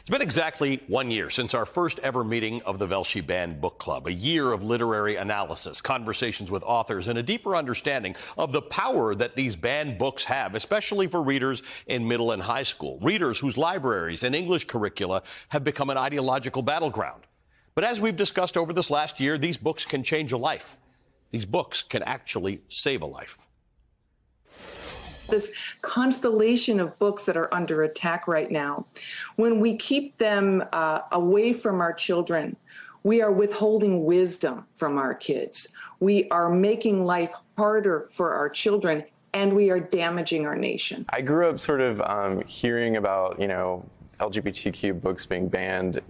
It's been exactly 1 year since our first ever meeting of the Velshi Band Book Club, a year of literary analysis, conversations with authors, and a deeper understanding of the power that these banned books have, especially for readers in middle and high school, readers whose libraries and English curricula have become an ideological battleground. But as we've discussed over this last year, these books can change a life. These books can actually save a life. This constellation of books that are under attack right now, when we keep them away from our children, we are withholding wisdom from our kids. We are making life harder for our children, and we are damaging our nation. I grew up sort of hearing about, LGBTQ books being banned.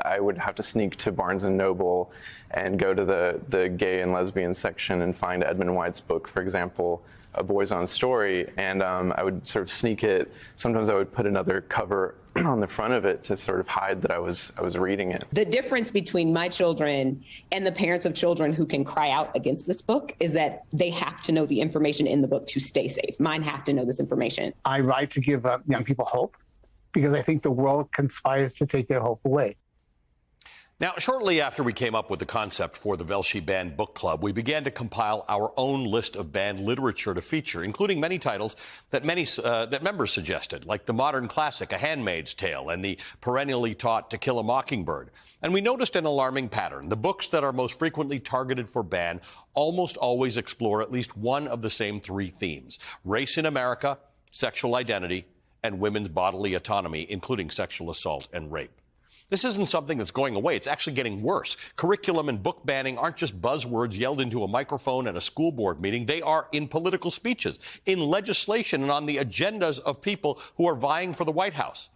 I would have to sneak to Barnes & Noble and go to the gay and lesbian section and find Edmund White's book, for example, A Boy's Own Story, and I would sort of sneak it. Sometimes I would put another cover on the front of it to sort of hide that I was reading it. The difference between my children and the parents of children who can cry out against this book is that they have to know the information in the book to stay safe. Mine have to know this information. I write to give young people hope, because I think the world conspires to take their hope away. Now, shortly after we came up with the concept for the Velshi Band Book Club, we began to compile our own list of banned literature to feature, including many titles that members suggested, like the modern classic A Handmaid's Tale and the perennially taught To Kill a Mockingbird. And we noticed an alarming pattern. The books that are most frequently targeted for ban almost always explore at least one of the same three themes: race in America, sexual identity, and women's bodily autonomy, including sexual assault and rape. This isn't something that's going away. It's actually getting worse. Curriculum and book banning aren't just buzzwords yelled into a microphone at a school board meeting. They are in political speeches, in legislation, and on the agendas of people who are vying for the White House.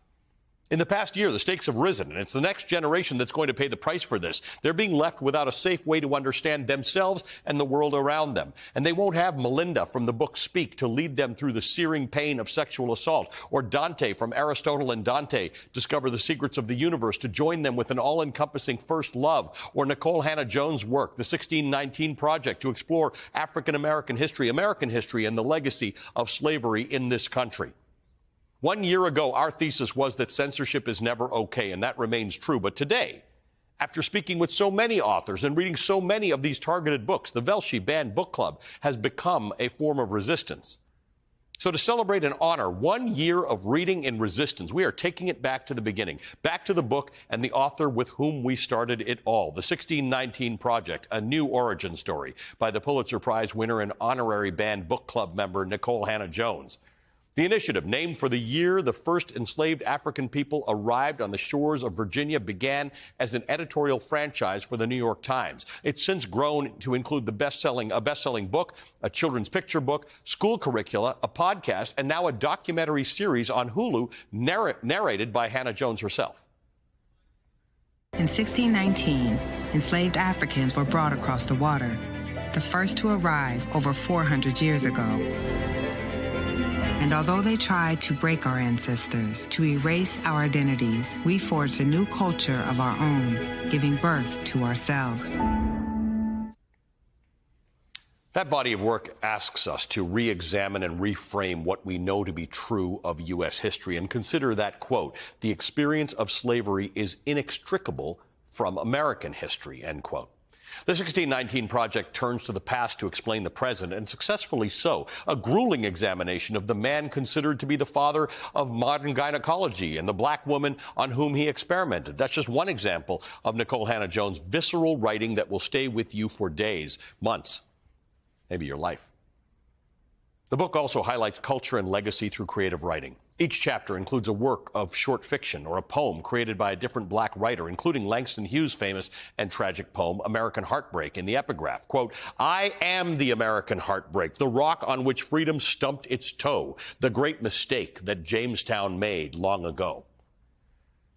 In the past year, the stakes have risen, and it's the next generation that's going to pay the price for this. They're being left without a safe way to understand themselves and the world around them. And they won't have Melinda from the book Speak to lead them through the searing pain of sexual assault, or Dante from Aristotle and Dante Discover the Secrets of the Universe to join them with an all-encompassing first love, or Nicole Hannah-Jones' work, The 1619 Project, to explore African-American history, and the legacy of slavery in this country. 1 year ago, our thesis was that censorship is never okay, and that remains true. But today, after speaking with so many authors and reading so many of these targeted books, the Velshi Band Book Club has become a form of resistance. So to celebrate and honor 1 year of reading in resistance, we are taking it back to the beginning, back to the book and the author with whom we started it all, The 1619 Project, a new origin story by the Pulitzer Prize winner and honorary Band Book Club member Nicole Hannah-Jones. The initiative, named for the year the first enslaved African people arrived on the shores of Virginia, began as an editorial franchise for the New York Times. It's since grown to include a best-selling book, a children's picture book, school curricula, a podcast, and now a documentary series on Hulu narrated by Hannah-Jones herself. In 1619, enslaved Africans were brought across the water, the first to arrive over 400 years ago. And although they tried to break our ancestors, to erase our identities, we forged a new culture of our own, giving birth to ourselves. That body of work asks us to re-examine and reframe what we know to be true of U.S. history and consider that, quote, the experience of slavery is inextricable from American history, end quote. The 1619 Project turns to the past to explain the present, and successfully so. A grueling examination of the man considered to be the father of modern gynecology and the black woman on whom he experimented. That's just one example of Nicole Hannah-Jones' visceral writing that will stay with you for days, months, maybe your life. The book also highlights culture and legacy through creative writing. Each chapter includes a work of short fiction or a poem created by a different black writer, including Langston Hughes' famous and tragic poem, American Heartbreak, in the epigraph. Quote, I am the American heartbreak, the rock on which freedom stumped its toe, the great mistake that Jamestown made long ago.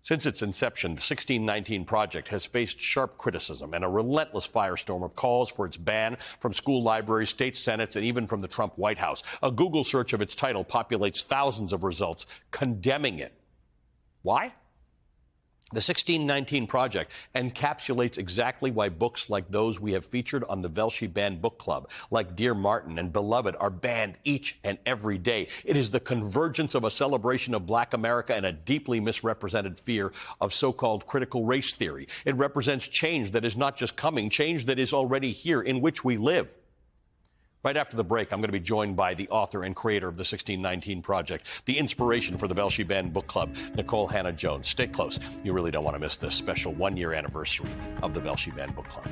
Since its inception, the 1619 Project has faced sharp criticism and a relentless firestorm of calls for its ban from school libraries, state senates, and even from the Trump White House. A Google search of its title populates thousands of results condemning it. Why? The 1619 Project encapsulates exactly why books like those we have featured on the Velshi Banned Book Club, like Dear Martin and Beloved, are banned each and every day. It is the convergence of a celebration of Black America and a deeply misrepresented fear of so-called critical race theory. It represents change that is not just coming, change that is already here, in which we live. Right after the break, I'm going to be joined by the author and creator of the 1619 Project, the inspiration for the Velshi Banned Book Club, Nikole Hannah-Jones. Stay close. You really don't want to miss this special one-year anniversary of the Velshi Banned Book Club.